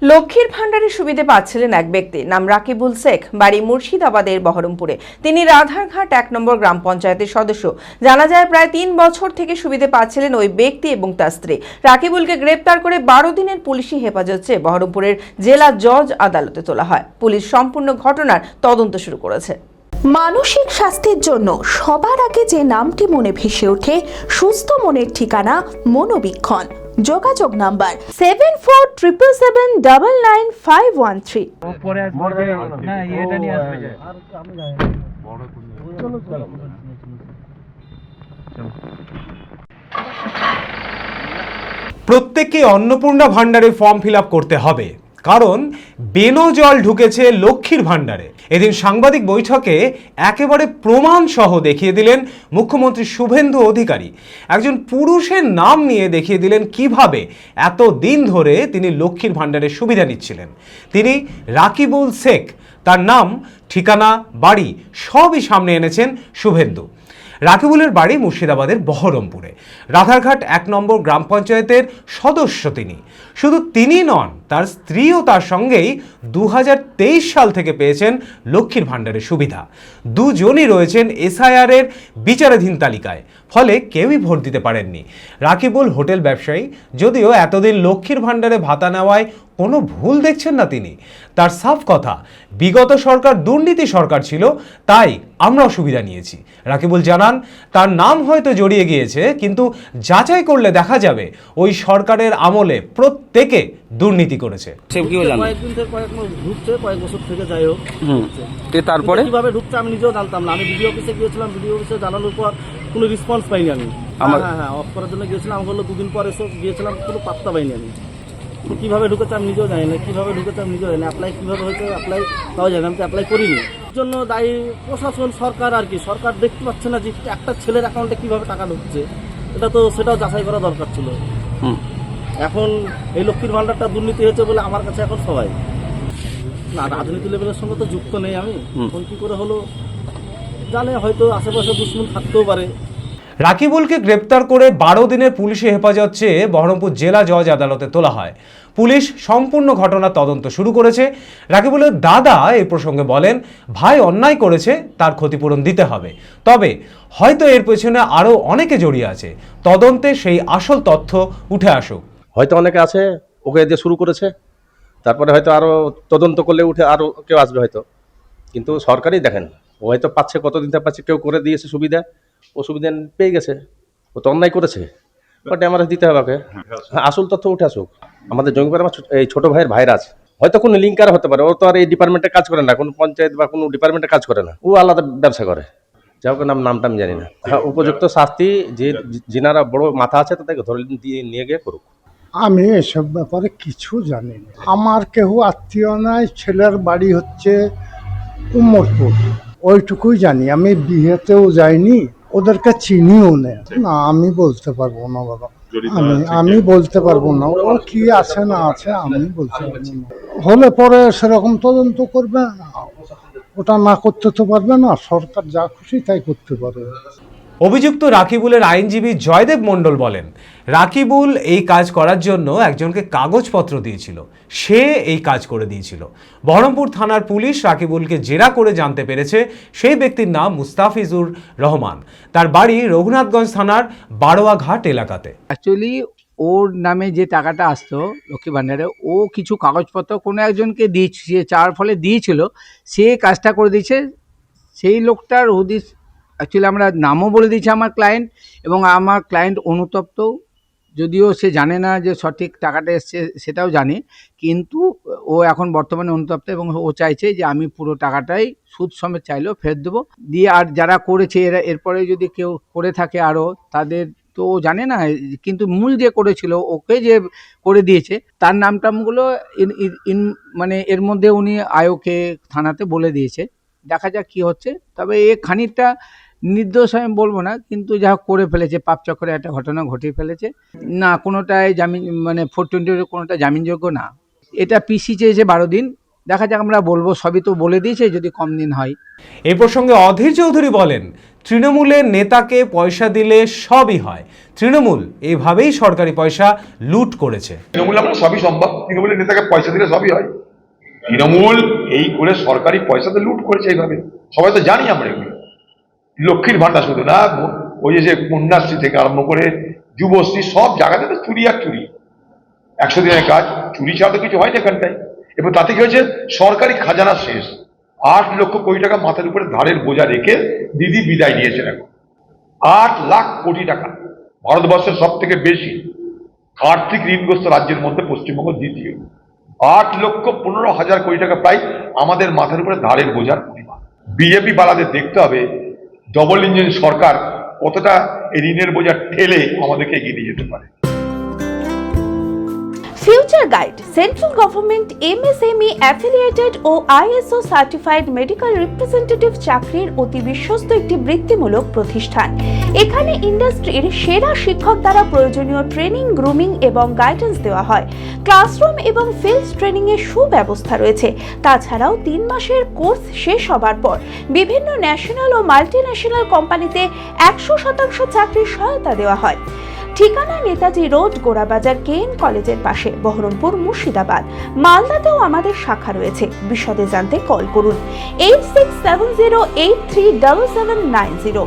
লক্ষ্মীর ভান্ডারের সুবিধে পাচ্ছিলেন এক ব্যক্তি, নাম রাকিবুল শেখ, বাড়ি মুর্শিদাবাদের বহরমপুরে। তিনি রাধারঘাট ১ নম্বর গ্রাম পঞ্চায়েতের সদস্য। জানা যায় প্রায় ৩ বছর থেকে সুবিধে পাচ্ছিলেন ওই ব্যক্তি এবং তার স্ত্রী। রাকিবুলকে গ্রেপ্তার করে ১২ দিনের পুলিশি হেফাজত চেয়ে বহরমপুরের জেলা জজ আদালতে তোলা হয়। পুলিশ সম্পূর্ণ ঘটনার তদন্ত শুরু করেছে। মানসিক স্বাস্থ্যের জন্য সবার আগে যে নামটি মনে ভেসে ওঠে, সুস্থ মনের ঠিকানা মনোবীক্ষণ। যোগাযোগ নাম্বার 7477799513। প্রত্যেককে অন্নপূর্ণা ভাণ্ডারে ফর্ম ফিল আপ করতে হবে, কারণ বেনো জল ঢুকেছে লক্ষ্মীর ভাণ্ডারে। এদিন সাংবাদিক বৈঠকে একেবারে প্রমাণ সহ দেখিয়ে দিলেন মুখ্যমন্ত্রী শুভেন্দু অধিকারী। একজন পুরুষের নাম নিয়ে দেখিয়ে দিলেন কিভাবে এত দিন ধরে তিনি লক্ষ্মীর ভাণ্ডারের সুবিধা নিচ্ছিলেন। তিনি রাকিবুল শেখ, তার নাম, ঠিকানা, বাড়ি সবই সামনে এনেছেন শুভেন্দু। রাকিবুলের বাড়ি মুর্শিদাবাদের বহরমপুরে। রাধারঘাট ১ নম্বর গ্রাম পঞ্চায়েতের সদস্য তিনি। শুধু তিনি নন, তার স্ত্রীও তার সঙ্গেই ২০২৩ সাল থেকে পেয়েছেন লক্ষ্মীর ভাণ্ডারের সুবিধা। দুজনই রয়েছেন এসআইআর এর বিচারাধীন তালিকায়, ফলে কেউই ভোট দিতে পারেননি। রাকিবুল হোটেল ব্যবসায়ী, যদিও এতদিন লক্ষ্মীর ভাণ্ডারে ভাতা নেওয়ায় কোনো ভুল দেখছেন না তিনি। তার সাফ কথা, বিগত সরকার দুর্নীতি সরকার ছিল, তাই আমরাও সুবিধা নিয়েছি। রাকিবুল জানান, তার নাম হয়তো জড়িয়ে গিয়েছে, কিন্তু যাচাই করলে দেখা যাবে ওই সরকারের আমলে প্রত্যেকে দুর্নীতি করেছে। কয়েকদিন থেকে ঢুকছে, কয়েক বছর থেকে, যাই হোক। তারপরে কিভাবে ঢুকছে আমি নিজেও জানতাম না। আমি বিডিও অফিসে গিয়েছিলাম, বিডিও অফিসে জানানোর পর কোনো রেসপন্স পাইনি আমি। হ্যাঁ, অফ করার জন্য গিয়েছিলাম, আমি বললো 2 দিন পর এসে গিয়েছিলাম, কোনো পাত্তা পাইনি আমি। কীভাবে ঢুকেছে আমি নিজেও জানি না, কীভাবে ঢুকেছে আমি নিজেও জানি না। অ্যাপ্লাই কীভাবে হয়েছে, অ্যাপ্লাই তাও জানি, আমি তো অ্যাপ্লাই করিনি। এর জন্য দায়ী প্রশাসন, সরকার আর কি। সরকার দেখতে পাচ্ছে না যে একটা ছেলের অ্যাকাউন্টে কীভাবে টাকা ঢুকছে, সেটাও যাচাই করা দরকার ছিল। এখন এই লক্ষ্মীর ভাণ্ডারটা দুর্নীতি হয়েছে বলে আমার কাছে এখন সবাই না, রাজনীতি লেভেলের সঙ্গে তো যুক্ত নেই আমি। এখন কী করে হলো জানে, হয়তো আশেপাশে দুশ্মন থাকতেও পারে। রাকিবুলকে গ্রেপ্তার করে ১২ দিনের পুলিশি হেফাজত চেয়ে বহরমপুর জেলা জজ আদালতে তোলা হয়। পুলিশ সম্পূর্ণ ঘটনার তদন্ত শুরু করেছে। রাকিবুলের দাদা এই প্রসঙ্গে বলেন, ভাই অন্যায় করেছে, তার ক্ষতিপূরণ দিতে হবে, তবে হয়তো এর পেছনে আরও অনেকে জড়িয়ে আছে। তদন্তে সেই আসল তথ্য উঠে আসুক। হয়তো অনেকে আছে, ওকে দিয়ে শুরু করেছে, তারপরে হয়তো আরও তদন্ত করলে উঠে আরও কেউ আসবে হয়তো। কিন্তু সরকারই দেখেন, ও হয়তো পাচ্ছে, কতদিন থেকে পাচ্ছে, কেউ করে দিয়েছে সুবিধা, ও সুবিধা পেয়ে গেছে, ও তো অন্যায় করেছে, বাট আমার দিতে হবে ওকে। আসল তথ্য উঠে আসুক। আমাদের জঙ্গিপুরে আমার এই ছোটো ভাইয়ের ভাইরাজ, হয়তো কোনো লিঙ্কার হতে পারে, ও তো আর এই ডিপার্টমেন্টে কাজ করে না, কোনো পঞ্চায়েত বা কোনো ডিপার্টমেন্টে কাজ করে না, ও আলাদা ব্যবসা করে। যাই হোক, নামটা আমি জানি না। উপযুক্ত শাস্তি যে যিনারা বড় মাথা আছে তাদেরকে ধরে নিয়ে গিয়ে করুক। আমি এসব ব্যাপারে কিছু জানি না। আমার কেউ আত্মীয় নাই, ছেলের বাড়ি হচ্ছে উমরপুর, ওইটুকুই জানি। আমি বিয়েতেও যাইনি, ওদেরকে চিনিও না। আমি বলতে পারবো না বাবা, আমি বলতে পারবো না। ও কি আছে না আছে আমি বলতে পারবো না। হলে পরে সেরকম তদন্ত করবে, ওটা না করতে তো পারবে না। সরকার যা খুশি তাই করতে পারে। অভিযুক্ত রাকিবুলের আইনজীবী জয়দেব মণ্ডল বলেন, রাকিবুল এই কাজ করার জন্য একজনকে কাগজপত্র দিয়েছিল, সে এই কাজ করে দিয়েছিল। বহরমপুর থানার পুলিশ রাকিবুলকে জেরা করে জানতে পেরেছে সেই ব্যক্তির নাম মুস্তাফিজুর রহমান। তার বাড়ি রঘুনাথগঞ্জ থানার বারোয়াঘাট এলাকাতে। অ্যাকচুয়ালি ওর নামে যে টাকাটা আসতো লক্ষ্মী ভাণ্ডারে, ও কিছু কাগজপত্র কোনো একজনকে দিয়েছে, চার ফলে দিয়েছিল, সে কাজটা করে দিয়েছে। সেই লোকটার হদিস অ্যাকচুয়ালি আমরা নামও বলে দিয়েছি আমার ক্লায়েন্ট, এবং আমার ক্লায়েন্ট অনুতপ্ত, যদিও সে জানে না যে সঠিক টাকাটা এসছে, সেটাও জানে, কিন্তু ও এখন বর্তমানে অনুতপ্ত এবং ও চাইছে যে আমি পুরো টাকাটাই সুদ সমেত চাইলেও ফেরত দেবো দিয়ে। আর যারা করেছে এরপরে যদি কেউ করে থাকে আরও, তাদের তো ও জানে না, কিন্তু মূল যে করেছিল, ওকে যে করে দিয়েছে, তার নামটামগুলো মানে এর মধ্যে উনি আয়োকে থানাতে বলে দিয়েছে। দেখা যাক কি হচ্ছে। তবে এ খানিকটা নির্দোষ আমি বলবো না, কিন্তু যা করে ফেলেছে, পাপ চক্রে একটা ঘটনা ঘটিয়ে ফেলেছে। না, কোনোটাই জামিন, মানে 420 কোনোটা জামিনযোগ্য না। এটা পিসি চেয়েছে 12 দিন, দেখা যাক, আমরা বলবো, সবই তো বলে দিয়েছে যদি কম দিন হয়। এই প্রসঙ্গে অধীর চৌধুরী বলেন, তৃণমূলের নেতাকে পয়সা দিলে সবই হয়। তৃণমূল এভাবেই সরকারি পয়সা লুট করেছে। তৃণমূল আমরা সবই সম্ভব, তৃণমূলের নেতাকে পয়সা দিলে সবই হয়। তৃণমূল এই করে সরকারি পয়সাতে লুট করেছে এইভাবে, সবাই তো জানি আমরা এগুলো। লক্ষ্মীর ভান্ডার শুধু না, ওই যে কন্যাশ্রী থেকে আরম্ভ করে যুবশ্রী, সব জায়গাতে তো চুরি আর চুরি। 100 দিনের কাজ, চুরি ছাড়া তো কিছু হয় না এখানটায়। এবং তাতে কি হয়েছে, সরকারি খাজানা শেষ। 8 লক্ষ কোটি টাকা মাথার উপরে ধারের বোঝা রেখে দিদি বিদায় নিয়েছেন। এখন 8 লাখ কোটি টাকা, ভারতবর্ষের সব থেকে বেশি আর্থিক ঋণগ্রস্ত রাজ্যের মধ্যে পশ্চিমবঙ্গ দ্বিতীয়। 8,15,000 কোটি টাকা প্রায় আমাদের মাথার উপরে ধারের বোঝার পরিমাণ। বিজেপি বালাদের দেখতে হবে ডবল ইঞ্জিন সরকার কতটা এই ঋণের বোঝা ঠেলে আমাদেরকে এগিয়ে নিয়ে যেতে পারে। Future guide central government MSME affiliated ও আইএসও সার্টিফাইড মেডিকেল রিপ্রেজেন্টেটিভ চাকরির অতি বিশ্বস্ত একটি বৃত্তিমূলক প্রতিষ্ঠান। এখানে ইন্ডাস্ট্রির সেরা শিক্ষক দ্বারা প্রয়োজনীয় ট্রেনিং, গ্রুমিং এবং গাইডেন্স দেওয়া হয়। ক্লাসরুম এবং ফিল্ড ট্রেনিং এর সুব্যবস্থা রয়েছে। তাছাড়াও 3 মাসের কোর্স শেষ হবার পর বিভিন্ন ন্যাশনাল ও মাল্টিন্যাশনাল কোম্পানিতে 100% চাকরির সহায়তা দেওয়া হয়। ঠিকানা নেতাজি রোড, গোড়াবাজার কেএন কলেজের পাশে, বহরমপুর, মুর্শিদাবাদ। মালদাতেও আমাদের শাখা রয়েছে। বিশদে জানতে কল করুন 8670837790।